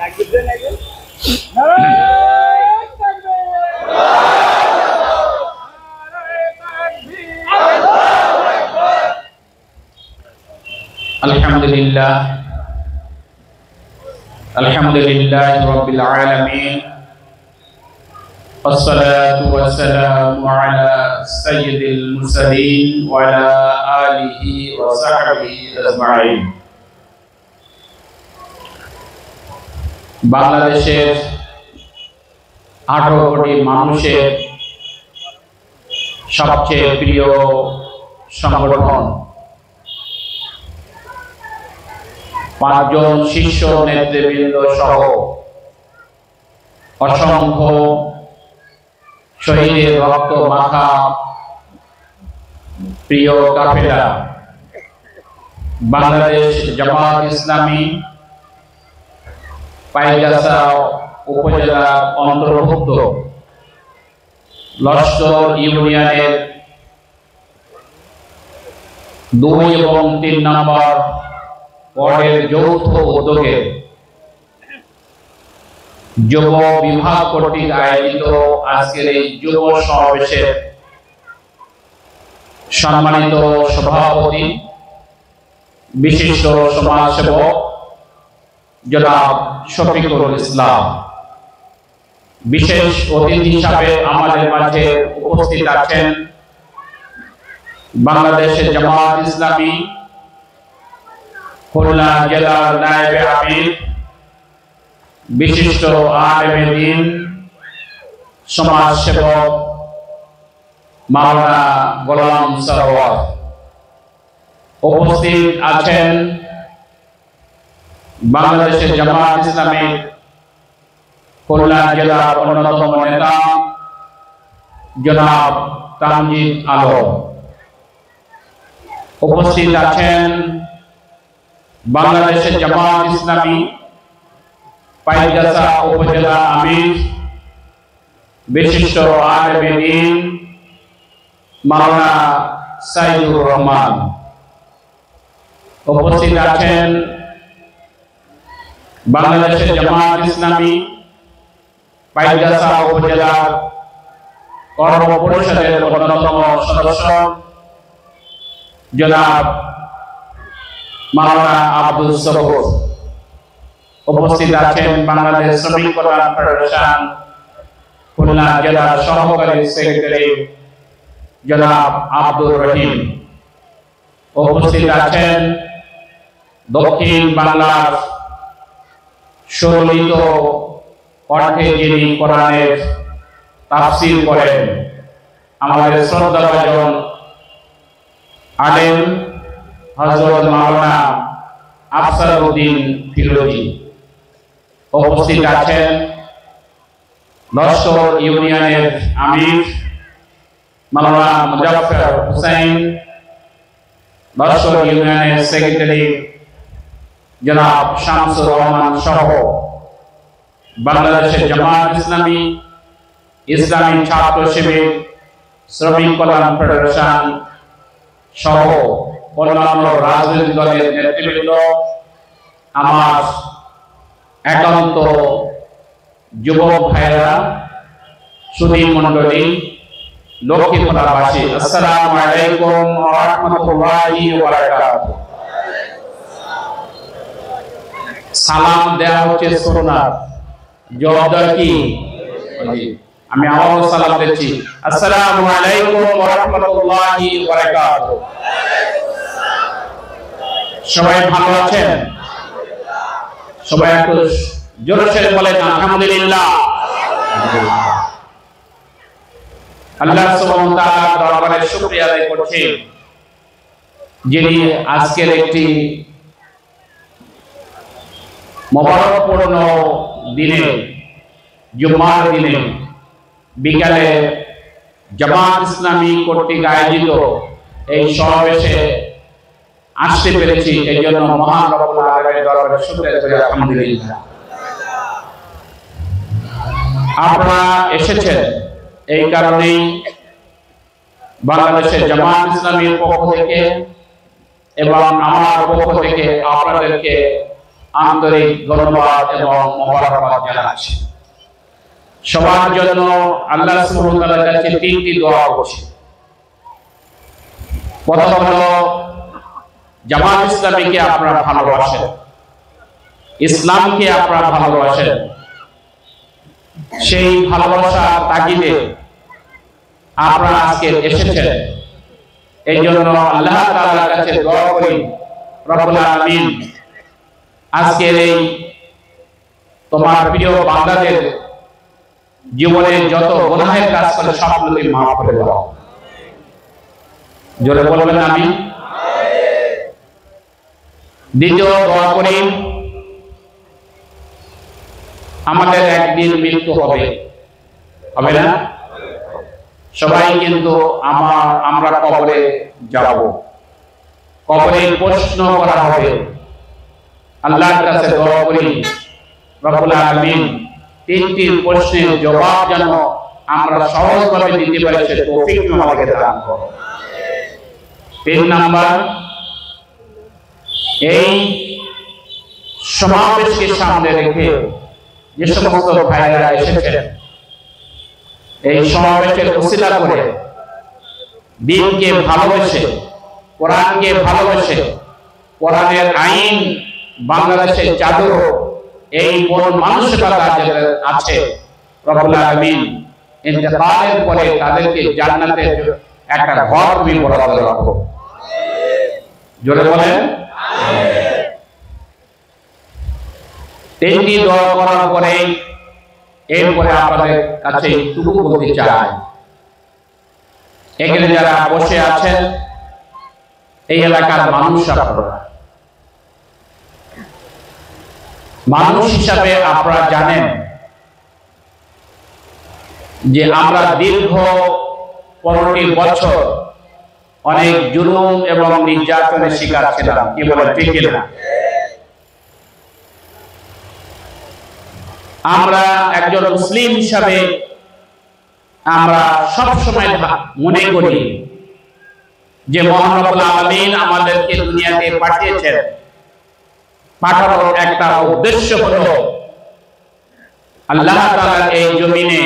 Alhamdulillah, alhamdulillah rabbil alamin. Wassalatu wassalamu ala sayyidil mursalin wa ala alihi wa sahbihi ajma'in. বাংলাদেশের 18 কোটি মানুষের সবচেয়ে প্রিয় সংগঠন, 5 জন শীর্ষ নেতৃবৃন্দ সহ অসংখ্য শহীদের রক্ত মাখা প্রিয় কাফেলা বাংলাদেশ জামাত ইসলামী পাইকগাছা উপজেলা অন্তর্ভুক্ত লস্কর ইউনিয়নের 2 এবং 3 নম্বর ওয়ার্ডের যৌথ উদ্যোগে যুব বিভাগ কর্তৃক আয়োজিত আজকের এই যুব সমাবেশের সম্মানিত সভাপতি, বিশিষ্ট সমাজসেবক জনাব শফিকুল ইসলাম, বিশেষ অতিথি হিসাবে আমাদের মাঝে উপস্থিত আছেন বাংলাদেশের জামাত ইসলামী খুলনা জেলার নায়েবে আমির, বিশিষ্ট আলেমে দ্বীন, সমাজসেবক মাওলানা গোলাম সরওয়ার। উপস্থিত আছেন বাংলাদেশের জামাত ইসলামীর খুলনা জেলার অন্যতম নেতা জনাব তামজিদ আলম। উপস্থিত আছেন বাংলাদেশের জামাত ইসলামী পাইকগাছা উপজেলা আমির, বিশিষ্ট আলেমে দ্বীন মাওলানা সাইদুর রহমান। উপস্থিত আছেন বাংলাদেশের জামাত ইসলামী পাইকগাছা উপজেলার কর্ম পরিষদের অন্যতম সদস্য জনাব মাওলানা আব্দুল সবুর। উপস্থিত আছেন বাংলাদেশ শ্রমিক কল্যাণ ফেডারেশন খুলনা জেলার সহকারী সেক্রেটারি জনাব আব্দুর রহিম। উপস্থিত আছেন দক্ষিণ বাংলার সুললিত কণ্ঠে যিনি কোরআনের তাফসীর করেন আমাদের শ্রদ্ধাভাজন আলেম হযরত মাওলানা আফসারউদ্দিন ফিরোজী। উপস্থিত আছেন লস্কর ইউনিয়নের আমির মাওলানা মুজাফফর হুসাইন, লস্কর ইউনিয়নের সেক্রেটারি জনাব শামসুর রহমান সহ বাংলাদেশের জামাত ইসলামী, ইসলামী ছাত্র শিবির, শ্রমিক কল্যাণ ফেডারেশন সহ অন্যান্য রাজনৈতিক দলের নেতৃবৃন্দ, আমার একান্ত যুবক ভাইরা, সুধী মণ্ডলী, লক্ষ্মীপুরাবাসী, আসসালামু আলাইকুম ওয়া রাহমাতুল্লাহি ওয়া বারাকাতুহু। সালাম দেওয়া হচ্ছে সুন্নাত, জবাবদার কি? আমি আবারও সালাম দিচ্ছি, আসসালামু আলাইকুম ওয়া রাহমাতুল্লাহি ওয়া বারাকাতুহু। সবাই ভালো আছেন? সবাই একটু জোরে সরে বলেন আলহামদুলিল্লাহ। আল্লাহ সুবহানাহু ওয়া তাআলার দরবারে শুকরিয়া আদায় করছি যিনি আজকের একটি মোবারকপূর্ণ দিনে, জুম্মার দিনে বিকালে জামাত ইসলামী কর্তৃক আয়োজিত এই সমাবেশে আসতে পেরেছি। এই জন্য মহান রব্বুল আলামিনের দরবারে শুকরিয়া করি আলহামদুলিল্লাহ। আপনারা এসেছেন এই কারণেই বাংলাদেশের জামাত ইসলামীর পক্ষ থেকে এবং আমার পক্ষ থেকে আপনাদেরকে আন্তরিক ধন্যবাদ এবং মোবারকবাদ জানাচ্ছি। সবার জন্য আল্লাহ সুবহানাহু ওয়া তাআলার কাছে তিনটি দোয়া করছি। প্রথম হলো জামাত ইসলামীকে আপনারা ভালোবাসেন, ইসলামকে আপনারা ভালোবাসেন, সেই ভালোবাসার তাগিদে আপনারা আজকে এসেছেন। এই জন্য আল্লাহ তাআলার কাছে দোয়া করি রব্বুল আলামিন আজকের এই তোমার প্রিয় বান্দাদের জীবনে যত গুনাহের কাজ করে সবগুলোকে মাফ করে দাও। জোরে বলবেন আমিন। দ্বিতীয় দোয়া করি আমাদের একদিন মৃত্যু হবে, হবে না? সবাই কিন্তু আমরা কবরে যাব, কবরে প্রশ্ন করা হবে। আল্লাহর কাছে দোয়া করি রব্বুল আলামিন তিনটি প্রশ্নের জবাব যেন আমরা সহজভাবে দিতে পারি সে তৌফিক আমাদেরকে দান করো। 3 নাম্বার, এই সমাবেশকে সামনে রেখে যে সমস্ত ভাইরা এসেছেন এই সমাবেশের ওসিলা করে দ্বীনকে ভালোবেসে, কোরআনকে ভালোবেসে, কোরআনের আইন বাংলাদেশে চালু হোক এই মন মানসিকতা যাদের আছে রব্বুল আলামিন ইন্তেকালের পরে তাদেরকে জান্নাতের একটা ঘর তুমি বরাদ্দ রাখো। জোরে বলেন আমিন। তিনটি দোয়া করার পরে এরপরে আপনাদের কাছে একটু বলতে চাই, এখানে যারা বসে আছেন এই এলাকার মানুষ, আপনারা মানুষ হিসাবে আপনারা জানেন যে আমরা দীর্ঘ 15টি বছর অনেক জুলুম এবং নির্যাতনের শিকার ছিলাম। কি বলে ঠিক না? আমরা একজন মুসলিম হিসাবে আমরা সব সময় মনে করি যে মহান রব্বুল আলামিন আমাদেরকে দুনিয়াতে পাঠিয়েছেন, পাঠানোর একটা উদ্দেশ্য হলো আল্লাহ তাআলা এই জমিনে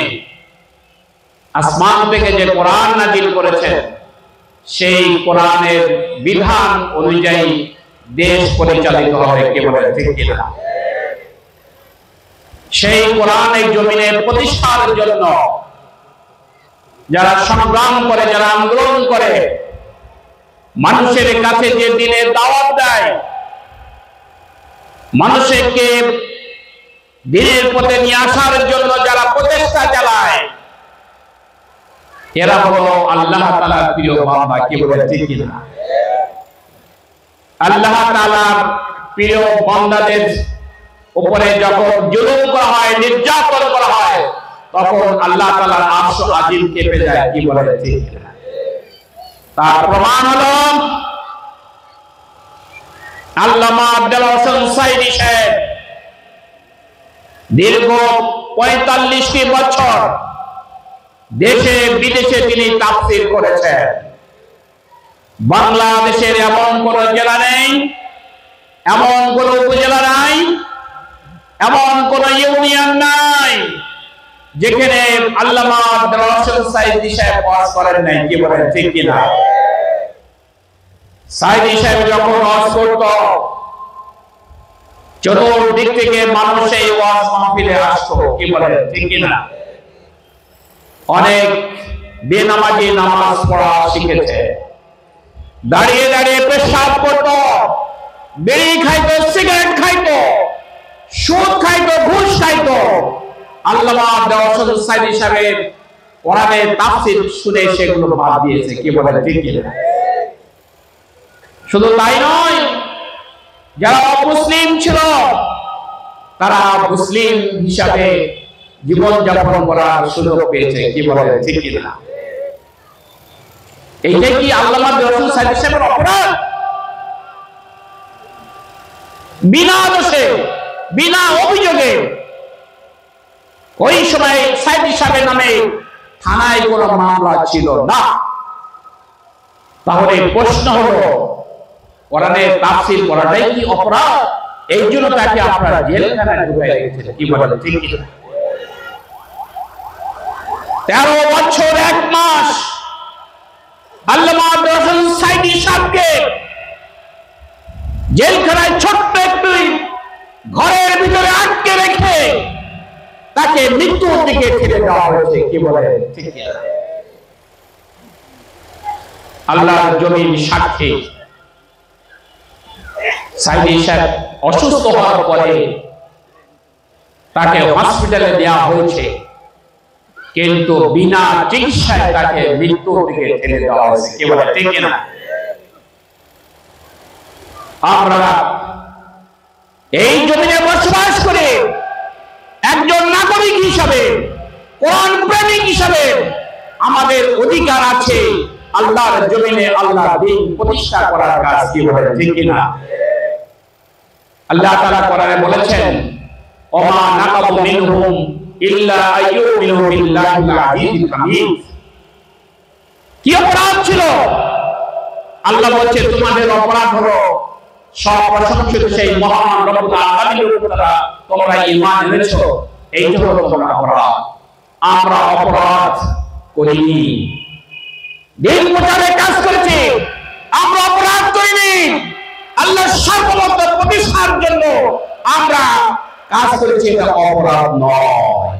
আসমান থেকে যে কোরআন নাযিল করেছেন সেই কোরআনের বিধান অনুযায়ী দেশ পরিচালিত হবে। কে বলে ঠিক কিনা? সেই কোরআনের জমিনে প্রতিষ্ঠার জন্য যারা সংগ্রাম করে, যারা আন্দোলন করে, মানুষের কাছে যে দ্বীনের দাওয়াত দেয়, মানুষকে দ্বীনের পথে নিয়ে আসার জন্য যারা প্রচেষ্টা চালায় এরা হলো আল্লাহ তাআলার প্রিয় বান্দা। কি বলে ঠিক কিনা? আল্লাহ তাআলার প্রিয় বান্দাদের উপরে যখন জুলুম করা হয়, নির্যাতন করা হয়, তখন আল্লাহ তাআলার আরশ আজিম কেঁপে যায়। কি বলে ঠিক কিনা? তার প্রমাণ হলো আল্লামা আব্দুল হোসেন সাইদি সাহেব দীর্ঘ 45টি বছর দেশে বিদেশে তিনি তাফসীর করেছেন। বাংলাদেশের এমন কোন জেলা নেই, এমন কোন উপজেলা নাই, এমন কোন ইউনিয়ন নাই যেখানে আল্লামা আব্দুল হোসেন সাইদি সাহেব ওয়াজ করেন নাই। কি বলেন ঠিক কিনা? সাইদি সাহেব যখন ওয়াজ করত চতুর্দিক থেকে মানুষ এই ওয়াজ মাহফিলে আসতো। কি বলেন ঠিক কিনা? অনেক বেনামাজি নামাজ পড়া শিখেছে, দাঁড়িয়ে দাঁড়িয়ে পেশাব করত, বিড়ি খাইতো, সিগারেট খাইতো, সুদ খাইতো, ঘুষ খাইতো। আল্লামা আব্দুল হোসেন সাইদি সাহেবের কোরআনের তাফসীর শুনে সেগুলো বাদ দিয়েছে। কি বলে ঠিক কিনা? শুধু তাই নয়, যারা মুসলিম ছিল তারা মুসলিম হিসাবে জীবন যাপন করার সুযোগ পেয়েছে। কি বলে ঠিক কিনা? এইটাই কি আল্লামা আব্দুল হোসেন সাইদি সাহেবের অপরাধ? বিনা দোষে, বিনা অভিযোগে ওই সময় সাইদি সাহেবের নামে থানায় কোনো মামলা ছিল না। তাহলে প্রশ্ন হলো কোরআনের তাফসীর করাটাই কি অপরাধ? এই জন্য তাকে আপনারা জেলখানায় ঢুকাই রেখেছেন। কি বলেন ঠিক কি? 13 বছর 1 মাস আল্লামা আব্দুর রহমান সাইদি সাহেবকে জেলখানায় ছোট্ট একটি ঘরের ভিতরে আটকে রেখে তাকে মৃত্যুর দিকে ঠেলে দেওয়া হয়েছে। কি বলেন ঠিক কি? আল্লাহর জমিন সাক্ষী, সাইদি সাহেব অসুস্থ হওয়ার পরে তাকে হসপিটালে দেওয়া হয়েছে, কিন্তু বিনা চিকিৎসায় তাকে মৃত্যুর দিকে ঠেলে দেওয়া হয়েছে। কি বলে ঠিক না? আমরা এই জমিনে বসবাস করে একজন নাগরিক হিসাবে, কোরআন প্রেমিক হিসাবে আমাদের অধিকার আছে আল্লাহর জমিনে আল্লাহর দ্বীন প্রতিষ্ঠা করার কাজ। কি বলে ঠিক না? আল্লাহ তাআলা কোরআনে বলেছেন, ওমা নাকাবু মিনহুম ইল্লা আইয়ুমিনু বিল্লাহিল আজিজিল হামিদ। কি অপরাধ ছিল? আল্লাহ বলছে তোমাদের অপরাধ হলো সব প্রশংসিত সেই মহান রব্বুল আলামিনের উপর তোমরা ঈমান এনেছো, এই হলো তোমার অপরাধ। আমরা অপরাধ করিনি, দিন প্রচারে কাজ করেছি, আমরা অপরাধ করিনি। আল্লাহর সার্বভৌমত্ব প্রতিষ্ঠার জন্য আমরা কাজ করেছি, এটা অপরাধ নয়।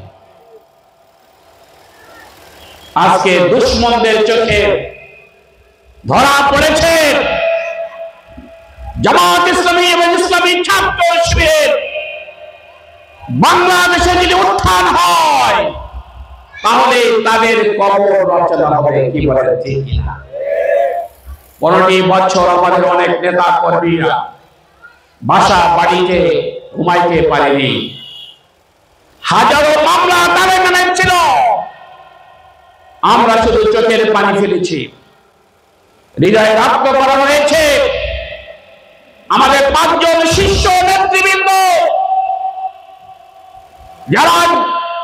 আজকে দুশমনদের চোখে ধরা পড়েছে জামাত ইসলামী এবং ইসলামী ছাত্র শিবিরের। বাংলাদেশে যদি উত্থান হয় তাহলে তাদের কবর রচনা হবে। কি বলে ঠিক না? 15টি বছর আমাদের অনেক নেতা কর্মীরা বাসা বাড়িতে ঘুমাইতে পারেনি, হাজারো মামলা তাদের নামে ছিল, আমরা শুধু চোখের পানি ফেলেছি, হৃদয়ে রক্ত করা হয়েছে। আমাদের 5 জন শীর্ষ নেতৃবৃন্দ যারা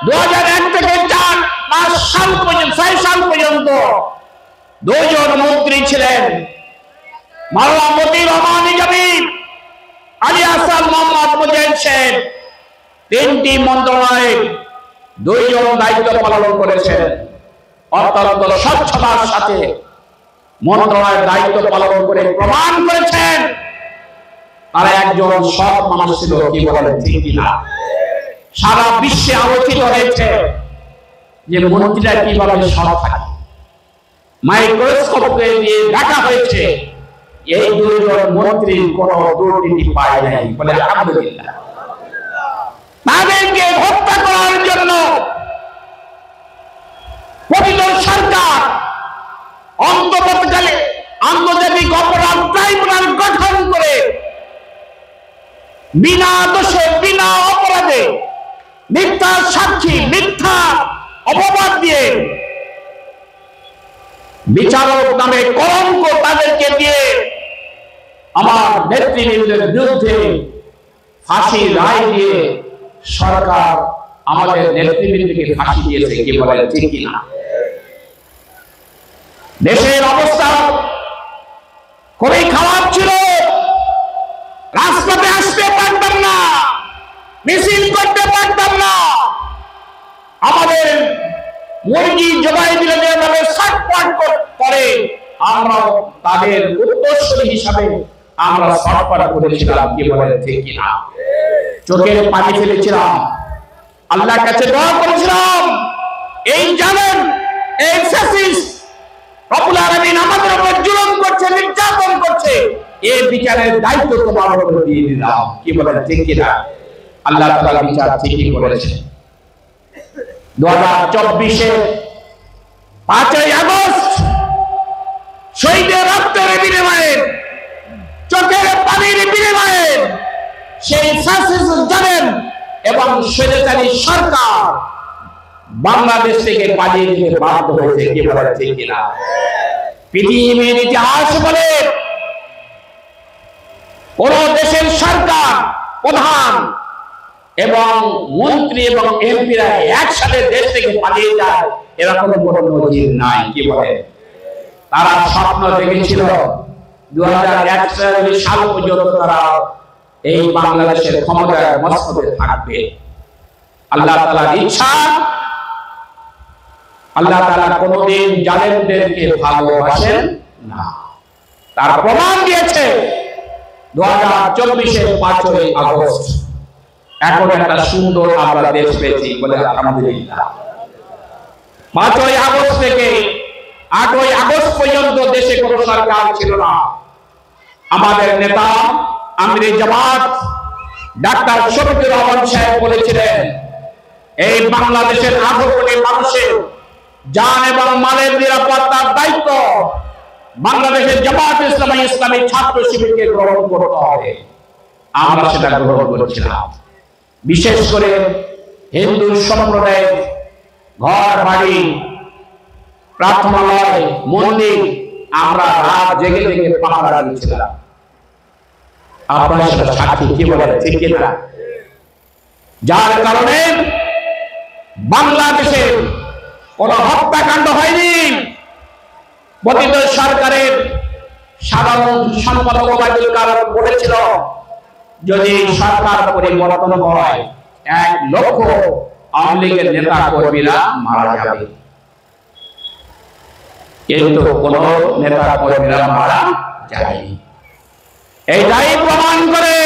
2001 থেকে 4 সাল পর্যন্ত 6 সাল পর্যন্ত 2 জন মন্ত্রী ছিলেন, মাওলানা মতিউর রহমান নিজামী, আলী হাসান মোহাম্মদ মুজাহিদ শেখ, 3টি মন্ত্রণালয়ে 2 জন দায়িত্ব পালন করেছেন। অত্যন্ত স্বচ্ছতার সাথে মন্ত্রণালয়ের দায়িত্ব পালন করে প্রমাণ করেছেন তারা একজন সৎ মানুষ ছিল। কি বলেন ঠিক না? সারা বিশ্বে আলোচিত হয়েছে যে মন্ত্রীরা কিভাবে সৎ থাকে। মাইক্রোস্কোপে দিয়ে দেখা হয়েছে এই 2 জন মন্ত্রী কোনো দুর্নীতি পায় নাই। বলে আলহামদুলিল্লাহ। তাদেরকে হত্যা করার জন্য পতিত সরকার অন্তর্বর্তীকালে আন্তর্জাতিক অপরাধ ট্রাইব্যুনাল গঠন করে বিনা দোষে বিনা অপরাধে মিথ্যা সাক্ষী, মিথ্যা অপবাদ দিয়ে বিচারক নামে কলঙ্ক তাদেরকে দিয়ে আমার নেতৃবৃন্দের বিরুদ্ধে ফাঁসি রায় দিয়ে সরকার আমাদের নেতৃবৃন্দকে ফাঁসি দিয়েছে। কি বলে ঠিক না? দেশের অবস্থা খুবই খারাপ ছিল, রাজপথে আসতে পারতাম না, মিছিল করতে পারতাম না। আমাদের মুরগি জবাই দিলে যেভাবে ছটফট করে আমরা তাদের উত্তরসূরি হিসাবে আমরা ছটফট করেছিলাম। কি বলে ঠিক না? চোখের পানি ফেলেছিলাম, আল্লাহর কাছে দোয়া করেছিলাম, এই জানেন এই ফ্যাসিস্ট রব্বুল আলামিন আমাদের উপর জুলুম করছে, নির্যাতন করছে, এই বিচারের দায়িত্ব তোমার উপর দিয়ে দিলাম। কি বলে ঠিক না? আল্লাহ তাআলা বিচার ঠিকই করেছে। 2024 5ই আগস্ট শহীদের রক্তের বিনিময়ে, চোখের পানির বিনিময়ে সেই ফ্যাসিস্ট জানেন এবং স্বৈরাচারী সরকার বাংলাদেশ থেকে পালিয়ে যেতে বাধ্য হয়েছে। কি বলে ঠিক না? পৃথিবীর ইতিহাস বলে কোন দেশের সরকার প্রধান এবং মন্ত্রী এবং এমপিরা একসাথে দেশ থেকে পালিয়ে যায় এরকম কোনো নজির নাই। কি বলে? তারা স্বপ্ন দেখেছিল 2041 সাল পর্যন্ত তারা এই বাংলাদেশের ক্ষমতার মস্তবে থাকবে। আল্লাহ তাআলার ইচ্ছা, আল্লাহ তাআলা কোনদিন জালেমদেরকে ভালোবাসেন না। তার প্রমাণ দিয়েছে 2024 এর 5ই আগস্ট। এখন একটা সুন্দর আমরা দেশ পেয়েছি বলে আলহামদুলিল্লাহ। 5ই আগস্ট থেকে 8ই আগস্ট পর্যন্ত দেশে কোনো সরকার ছিল না। আমাদের নেতা আমিরে জামাত ডাক্তার শফিকুর রহমান সাহেব বলেছিলেন, এই বাংলাদেশের 18 কোটি মানুষের জান এবং মালের নিরাপত্তার দায়িত্ব বাংলাদেশের জামাত ইসলামী ছাত্র শিবিরকে গ্রহণ করতে হবে। আমরা সেটা গ্রহণ করেছিলাম। বিশেষ করে হিন্দু সম্প্রদায়ের ঘর বাড়ি, প্রার্থনালয়, মন্দির আমরা রাত জেগে জেগে পাহারা দিয়েছিলাম। আপনারা সেটা সাক্ষী, কি বলে ঠিক কিনা? যার কারণে বাংলাদেশে কোন হত্যাকাণ্ড হয়নি। পতিত সরকারের সাধারণ সম্পাদক ওবায়দুল কাদের বলেছিল, যদি সরকার পরিবর্তন হয় 1 লক্ষ আওয়ামী লীগের নেতা কর্মীরা মারা যাবে। কিন্তু কোন নেতা কর্মীরা মারা যায়নি। এইটাই প্রমাণ করে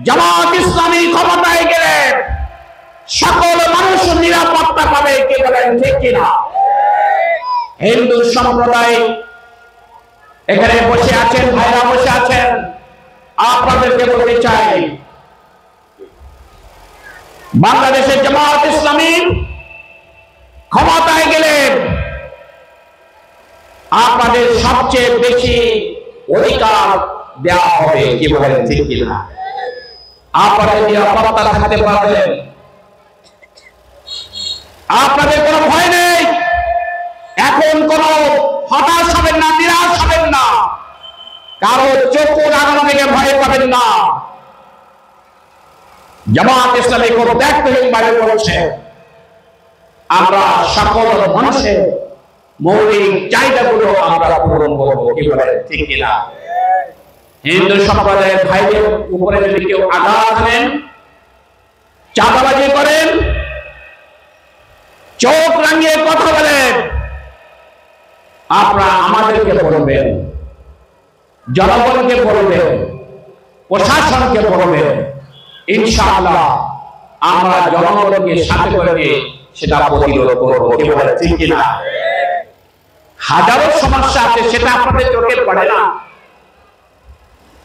জামাত ইসলামী ক্ষমতায় গেলে সকল মানুষ নিরাপত্তা পাবে। কে বলেন ঠিক কিনা? হিন্দু সম্প্রদায় এখানে বসে আছেন, ভাইরা বসে আছেন, আপনাদেরকে বলতে চাই, বাংলাদেশের জামাত ইসলামী ক্ষমতায় গেলে আপনাদের সবচেয়ে বেশি অধিকার দেওয়া হবে। কি বলেন ঠিক কিনা? আপনাদের নিরাপত্তা থাকতে পারবেন, আপনাদের কোনো ভয় নেই। এখন কোনো হতাশ হবেন না, নিরাশ হবেন না, কারো চক্ষু লাগানো থেকে ভয় পাবেন না। জামাত ইসলামী কোন দায়িত্বহীন ভাবে বলছে, আমরা সকল মানুষের মৌলিক চাহিদাগুলো আমরা পূরণ করবো। কি বলে ঠিক কিনা? হিন্দু সম্প্রদায়ের ভাইদের উপরে যদি কেউ আঘাত আনেন, চাঁদাবাজি করেন, চোখ রাঙিয়ে কথা বলেন, আপনারা আমাদেরকে বলবেন, জনগণকে বলবেন, প্রশাসনকে বলবেন। ইনশাআল্লাহ আমরা জনগণকে সাথে করে নিয়ে সেটা প্রতিরোধ করবো। কি বলে ঠিক কিনা? হাজারো সমস্যা আছে, সেটা আপনাদের চোখে পড়ে না।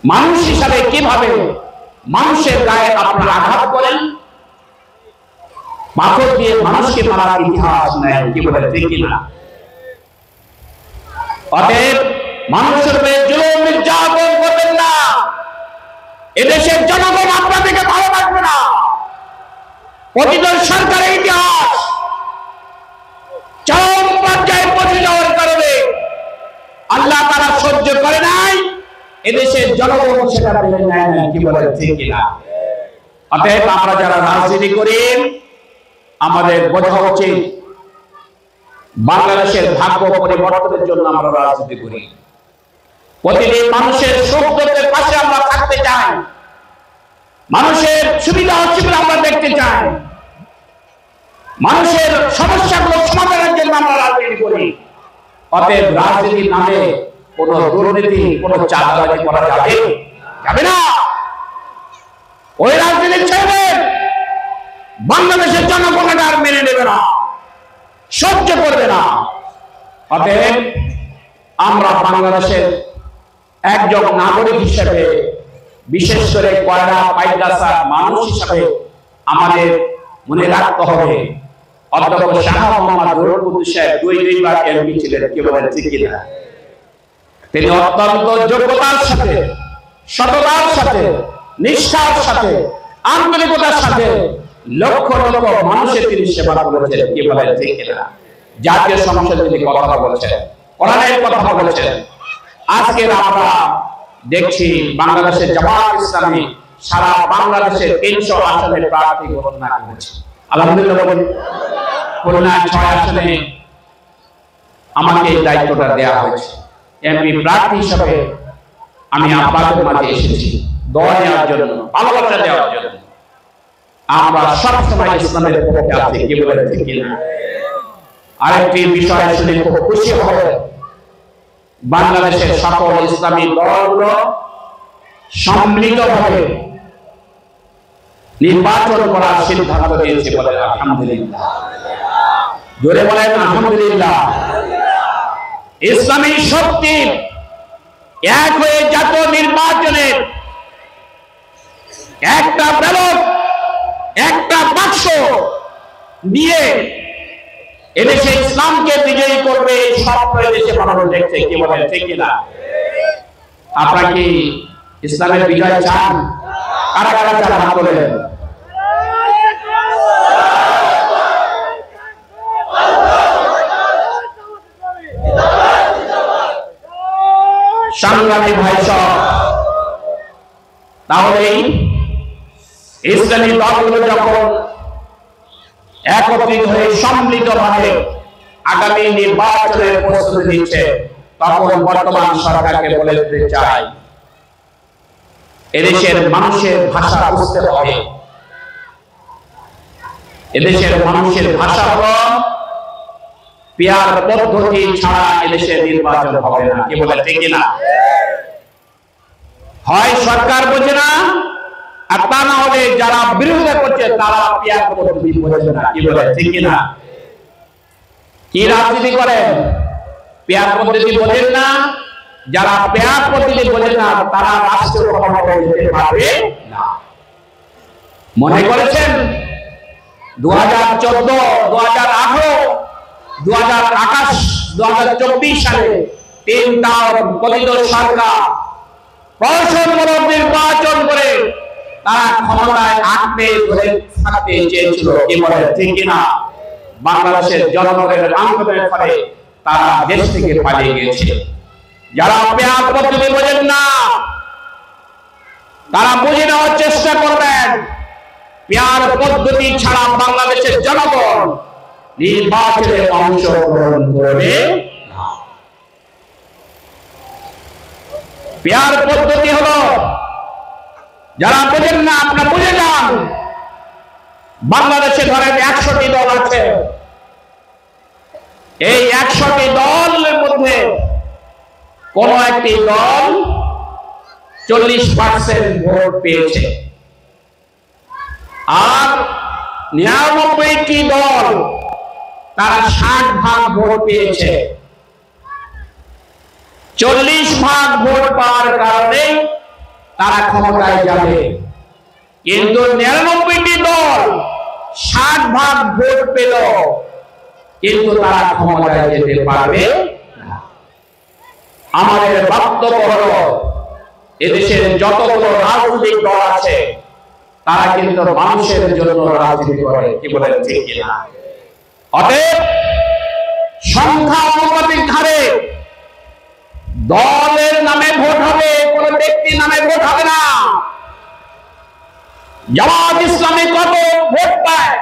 মানুষ হিসাবে কিভাবে মানুষের গায়ে আপনারা আঘাত করেন, পাথর দিয়ে মানুষকে মারার ইতিহাস নেই। কি বলে ঠিক কিনা? অতএব মানুষের উপরে জুলুম নির্যাতন করবেন না। এদেশের জনগণ আপনাদেরকে ভালো রাখবে না। পতিত সরকারের ইতিহাস চরম পর্যায়ে পৌঁছে যাওয়ার কারণে আল্লাহ তারা সহ্য করে নাই, এদেশের জনগণ সেটা মেনে নেয় না। কি বলে ঠিক কিনা? অতএব আমরা যারা রাজনীতি করি, আমাদের বোঝা উচিত বাংলাদেশের ভাগ্য পরিবর্তনের জন্য আমরা রাজনীতি করি। প্রতিদিন মানুষের সুখ দুঃখের পাশে আমরা থাকতে চাই, মানুষের সুবিধা অসুবিধা আমরা দেখতে চাই, মানুষের সমস্যাগুলো সমাধানের জন্য আমরা রাজনীতি করি। অতএব রাজনীতির নামে কোন দুর্নীতি, কোন চাঁদাবাজি করা যাবে না। ওই রাজনীতি ছেড়ে বাংলাদেশের জনগণ আর মেনে নেবে না, সহ্য করবে না। অতএব আমরা বাংলাদেশের একজন নাগরিক হিসেবে, বিশেষ করে কয়রা পাইকাসার মানুষ হিসেবে আমাদের মনে রাখতে হবে, অধ্যক্ষ শাহ মোহাম্মদ জহুরুদ্দিন সাহেব 2বার এমপি ছিলেন। কি বলেন ঠিক কিনা? তিনি অত্যন্ত যোগ্যতার সাথে, সততার সাথে, নিষ্ঠার সাথে, আন্তরিকতার সাথে লক্ষ লক্ষ মানুষের তিনি সেবা করেছেন। কি বলেন ঠিক কিনা? জাতীয় সংসদে তিনি কথা বলেছেন, কোরআনের কথা বলেছেন। আজকে আমরা দেখছি বাংলাদেশের জামাত ইসলামী সারা বাংলাদেশের 300 আসনে প্রার্থী ঘোষণা করেছে। আলহামদুলিল্লাহ। খুলনা 6 আসনে আমাকে এই দায়িত্বটা দেওয়া হয়েছে। এমপি প্রার্থী হিসেবে আমি আপনাদের মাঝে এসেছি। দোয়া নেওয়ার জন্য, ভালোবাসা দেওয়ার জন্য। আমরা সবসময় ইসলামের পক্ষে আছি, কি বলেন ঠিক কিনা? আরেকটি বিষয় শুনে খুব খুশি হবে, বাংলাদেশের সকল ইসলামী দলগুলো সম্মিলিতভাবে নির্বাচন করার সিদ্ধান্ত নিয়েছে, বলে আলহামদুলিল্লাহ। জোরে বলেন আলহামদুলিল্লাহ। ইসলামী শক্তি এক হয়ে জাতীয় নির্বাচনের একটা ব্যালট, একটা বাক্স দিয়ে এদেশে ইসলামকে বিজয়ী করবে, স্বপ্ন এদেশে মানুষ দেখছে, কি বলেন ঠিক কিনা? আপনারা কি ইসলামের বিজয় চান? কারা কারা চান হাত তোলেন। সংগ্রামী ভাই সব, তাহলে ইসলামী দলগুলো যখন একত্রিত হয়ে সম্মিলিতভাবে আগামী নির্বাচনের প্রস্তুতি নিচ্ছে, তখন বর্তমান সরকারকে বলে দিতে চাই, এদেশের মানুষের ভাষা বুঝতে হবে। এদেশের মানুষের ভাষা হলো পিয়ার পদ্ধতি ছাড়া এদেশে নির্বাচন হবে না, কি বলে ঠিক না? হয় সরকার বোঝে না, আর তা না হলে যারা বিরোধিতা করছে তারা পিয়ার পদ্ধতি বোঝে না, কি বলে ঠিক না? কি রাজনীতি করেন? পেয়ার পদ্ধতি বোঝেন না। যারা পেয়ার পদ্ধতি বোঝেন না তারা রাষ্ট্র ক্ষমতায় যেতে পারবে না। মনে করেছেন 2014, 2018, 2028, 2024 সালে তিনটা পতিত সরকার প্রশাসনমূলক নির্বাচন করে তারা ক্ষমতায় আঁকড়ে ধরে থাকতে চেয়েছিল, কি বলে ঠিক কিনা? বাংলাদেশের জনগণের আন্দোলনের ফলে তারা দেশ থেকে পালিয়ে গেছে। যারা পেয়ার পদ্ধতি বোঝেন না তারা বুঝে নেওয়ার চেষ্টা করবেন, পেয়ার পদ্ধতি ছাড়া বাংলাদেশের জনগণ নির্বাচনে অংশগ্রহণ করবে না। পেয়ার পদ্ধতি হলো, যারা বোঝেন না আপনারা বুঝে যান, বাংলাদেশে ধরেন 100টি দল আছে। এই 100টি দলের মধ্যে কোন একটি দল 40% ভোট পেয়েছে, আর 99টি দল তারা 60% ভোট পেয়েছে। 40% ভোট পাওয়ার কারণে তারা ক্ষমতায় যাবে, কিন্তু 99টি দল 60% ভোট পেল, কিন্তু তারা ক্ষমতায় যেতে পারবে না। আমাদের বক্তব্য হলো, এদেশের যতগুলো রাজনৈতিক দল আছে তারা কিন্তু মানুষের জন্য রাজনীতি করে, কি বলেন ঠিক কিনা? অতএব সংখ্যা অনুপাতিক হারে দলের নামে ভোট হবে, কোন ব্যক্তির নামে ভোট হবে না। জামাত ইসলামী কত ভোট পায়,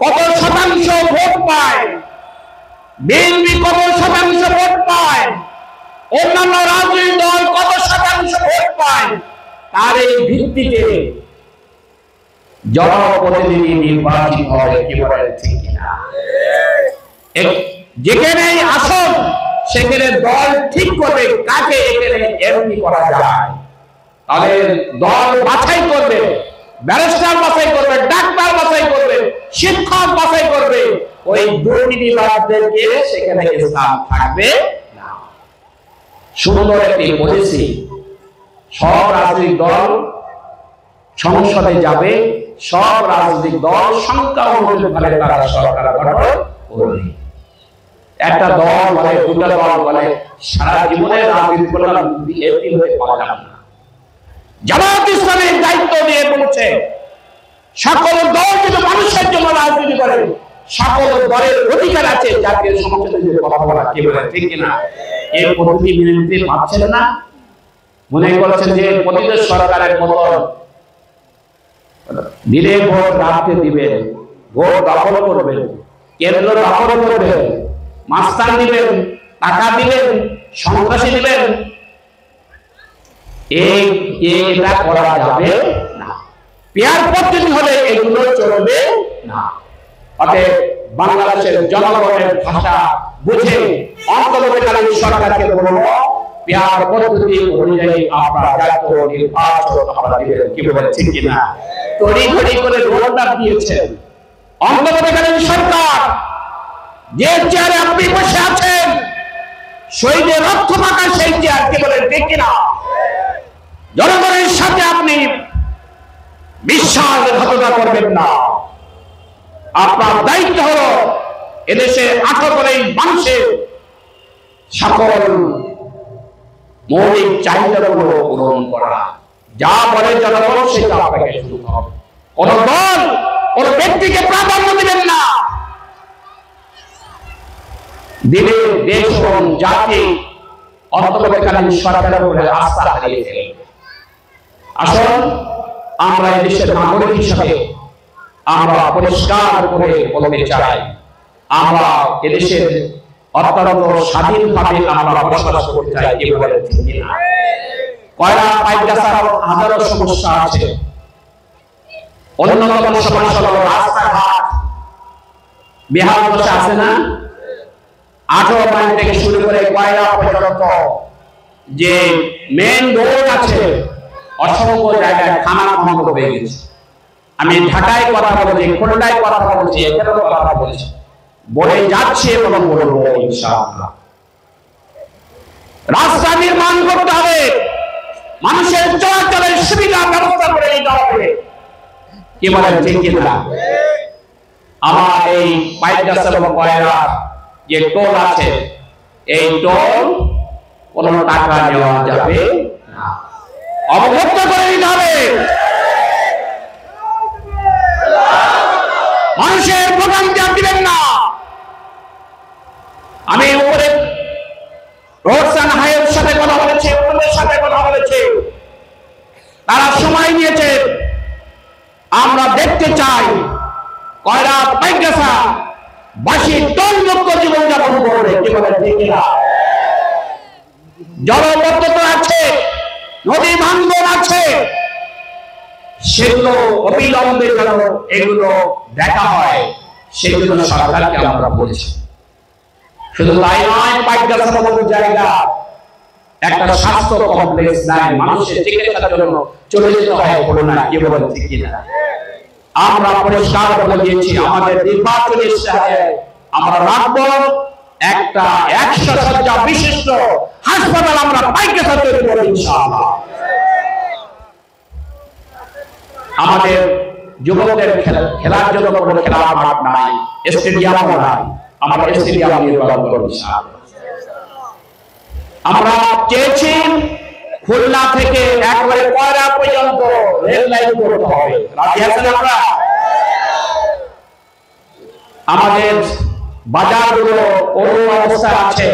কত শতাংশ ভোট পায়, বিএনপি কত শতাংশ ভোট পায়, অন্যান্য রাজনৈতিক দল কত শতাংশ ভোট পায়, তার এই ভিত্তিতে জনপ্রতিনিধি নির্বাচিত হবে, কি বলেন ঠিক কিনা? যেখানে আসন সেখানে দল ঠিক করবে কাকে এখানে এমপি করা যায়। তাহলে দল বাছাই করবে, ব্যারিস্টার বাছাই করবে, ডাক্তার বাছাই করবে, শিক্ষক বাছাই করবে, ওই দুর্নীতিবাজদেরকে সেখানে স্থান থাকবে না। সুন্দর একটি পলিসি, সব রাজনৈতিক দল সংসদে যাবে, সব রাজনৈতিক দল সংখ্যা অনুযায়ী তারা সরকার গঠন করবে। একটা দল বলে, দুটা দল বলে, সারা জীবনে রাজনীতি করলাম এমপি হয়ে পাওয়া যাবে না। জামাত ইসলামের দায়িত্ব দিয়ে বলছে, সকল দল যদি মানুষের জন্য রাজনীতি করে, সকল দলের অধিকার আছে জাতীয় সংসদে যে কথা বলা, কি বলে ঠিক কিনা? এই পদ্ধতি মেনে নিতে পারছেন না, মনে করছেন যে পতিত সরকারের মতো দিলে ভোট রাখতে দিবেন, ভোট দখল করবেন, কেন্দ্র দখল করবেন, মাস্তান দিবেন, টাকা দিবেন, সন্ত্রাসী দিবেন। এটা করা যাবে না। পেয়ার পদ্ধতি হলে এগুলো চলবে না। অতএব বাংলাদেশের জনগণের ভাষা বুঝে অন্তর্বর্তীকালীন সরকারকে বলবো, পেয়ার পদ্ধতি অনুযায়ী আপনারা দায়িত্ব নির্বাচন আপনারা দিবেন। কি বলেন ঠিক কিনা? তড়িঘড়ি করে রোডম্যাপ দিয়েছেন অন্তর্বর্তীকালীন সরকার। যে চেয়ারে আপনি বসে আছেন, শহীদের রক্ত মাখা সেই চেয়ার। কি বলেন ঠিক কিনা? জনগণের সাথে আপনি বিশ্বাসঘাতকতা করবেন না। আপনার দায়িত্ব হলো এদেশে আটক করে মানুষের সকল মৌলিক চাহিদাগুলো পূরণ করা। যা বলে জনগণ সেটা আপনাকে শুনতে হবে। কোন দল কোন ব্যক্তিকে প্রাধান্য দিবেন না। দিলে দেশ এবং জাতি অন্তর্বর্তীকালীন সরকারের উপরে আস্থা হারিয়ে ফেলবে। আসুন আমরা এই দেশের নাগরিক হিসাবে আমরা পরিষ্কার করে বলতে চাই, আমরা এদেশের অত্যন্ত স্বাধীনভাবে আমরা বসবাস করতে চাই। কি বলেন ঠিক কিনা? কয়লা পাইপগাছার হাজারো সমস্যা আছে। অন্যতম সমস্যা হলো রাস্তাঘাট বেহাল দশা আছে না? 18 মাইল থেকে শুরু করে কয়লা পর্যন্ত যে মেইন রোড আছে, অসংখ্য জায়গায় খানা বন্ধ হয়ে গেছে। আমি ঢাকায় কথা বলছি, খুলনায় কথা বলছি, এখানেও কথা বলছি, বলে যাচ্ছে এবং বলবো ইনশাআল্লাহ। রাস্তা নির্মাণ করতে হবে, মানুষের চলাচলের সুবিধা ব্যবস্থা করে দিতে হবে। কি বলেন ঠিক কিনা? আমার এই পাইপগাছা এবং কয়লা যে টোল আছে, এই টোল কোনো টাকা নেওয়া যাবে না, অবমুক্ত করে দিতে হবে। মানুষের ভোগান্তি দিবেন না। আমি উপরে রোডস এন্ড হাইওয়ের সাথে কথা বলেছি, ওদের সাথে কথা বলেছি, তারা সময় নিয়েছে। আমরা দেখতে চাই কয়লা পাইপগাছা বাসী টোল মুক্ত জীবনযাপন করবে। কি বলেন ঠিক কিনা? জলবদ্ধতা আছে, নদী ভাঙ্গন আছে, সেগুলো অবিলম্বে যেন এগুলো দেখা হয়, সেগুলো সরকারকে আমরা বলছি। শুধু তাই নয়, পাইপগাছার মতো জায়গা একটা স্বাস্থ্য কমপ্লেক্স নাই, মানুষের চিকিৎসার জন্য চলে যেতে হয় খুলনা। কি বলেন ঠিক কিনা? আমরা পরিষ্কার বলে দিয়েছি, আমাদের নির্বাচনী ইশতেহারে আমরা রাখবো একটা 100 শয্যা বিশিষ্ট হাসপাতাল আমরা পাইপগাছা তৈরি করব ইনশাআল্লাহ। আমাদের যুবকদের খেলার জন্য কোনো খেলার মাঠ নাই, স্টেডিয়ামও নাই, আমরা স্টেডিয়াম নির্মাণ করব ইনশাআল্লাহ। আমরা চেয়েছি খুলনা থেকে একবারে কয়রা পর্যন্ত রেল লাইন করতে হবে। রাজি আছেন আমরা? আমাদের বাজারগুলো করুণ অবস্থা আছে,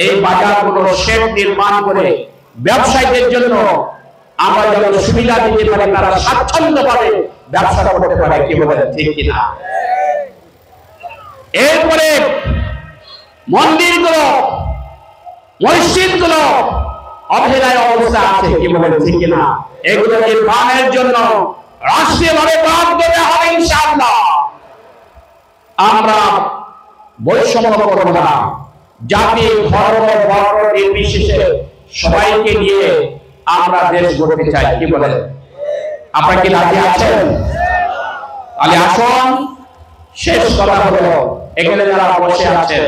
এই বাজারগুলো শেড নির্মাণ করে ব্যবসায়ীদের জন্য আমরা যেন সুবিধা দিতে পারি, তারা স্বাচ্ছন্দ্যভাবে ব্যবসা করতে পারে। কি বলেন ঠিক কিনা? এরপরে মন্দিরগুলো মসজিদগুলো অবহেলায় অবস্থা আছে। কি বলেন ঠিক কিনা? এগুলো নির্মাণের জন্য রাষ্ট্রীয়ভাবে বাদ দেওয়া হবে ইনশাআল্লাহ। আমরা বৈষম্য করব না, জাতি ধর্ম বর্ণ নির্বিশেষে সবাইকে নিয়ে আমরা দেশ গড়তে চাই। কি বলেন? আপনারা কি রাজি আছেন? তাহলে আসুন, শেষ কথা হলো, এখানে যারা বসে আছেন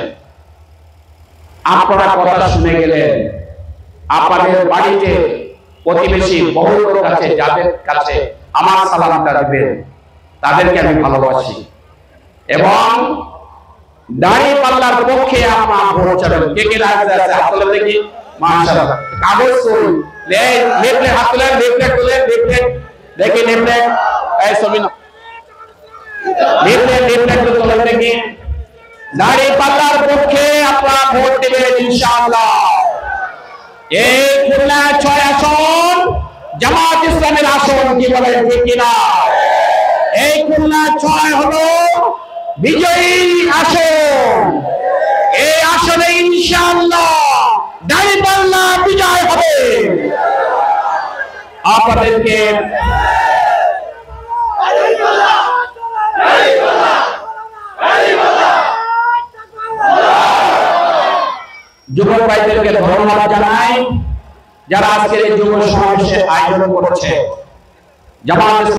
আপনারা কথা শুনে গেলেন, আপনাদের বাড়িতে প্রতিবেশী বহু লোক আছে যাদের কাছে আমার সালামটা দিবেন, তাদেরকে আমি ভালোবাসি এবং দাঁড়িপাল্লার পক্ষে আপনার ভোট চাবেন। কে কে রাজি আছে হাত তুলে দেখি। মাশাআল্লাহ, কাগজ তুলুন, লেফটে হাত তুলেন, লেফটে তুলেন, লেফটে দেখি, লেফটে এই ছবি না, লেফটে তুলেন দেখি। দাঁড়িপাল্লার পক্ষে আপনারা ভোট দিবেন ইনশাআল্লাহ। এই খুলনা 6 আসন জামাত ইসলামের আসন। কি বলেন ঠিক কিনা? এই খুলনা 6 হলো বিজয়ী আসন। এই আসনে ইনশাআল্লাহ দাঁড়িপাল্লা বিজয় হবে। আপনাদেরকে যুবক ভাইদেরকে ধন্যবাদ জানাই যারা আজকের এই যুব সমাবেশে আয়োজন করেছে। জামাত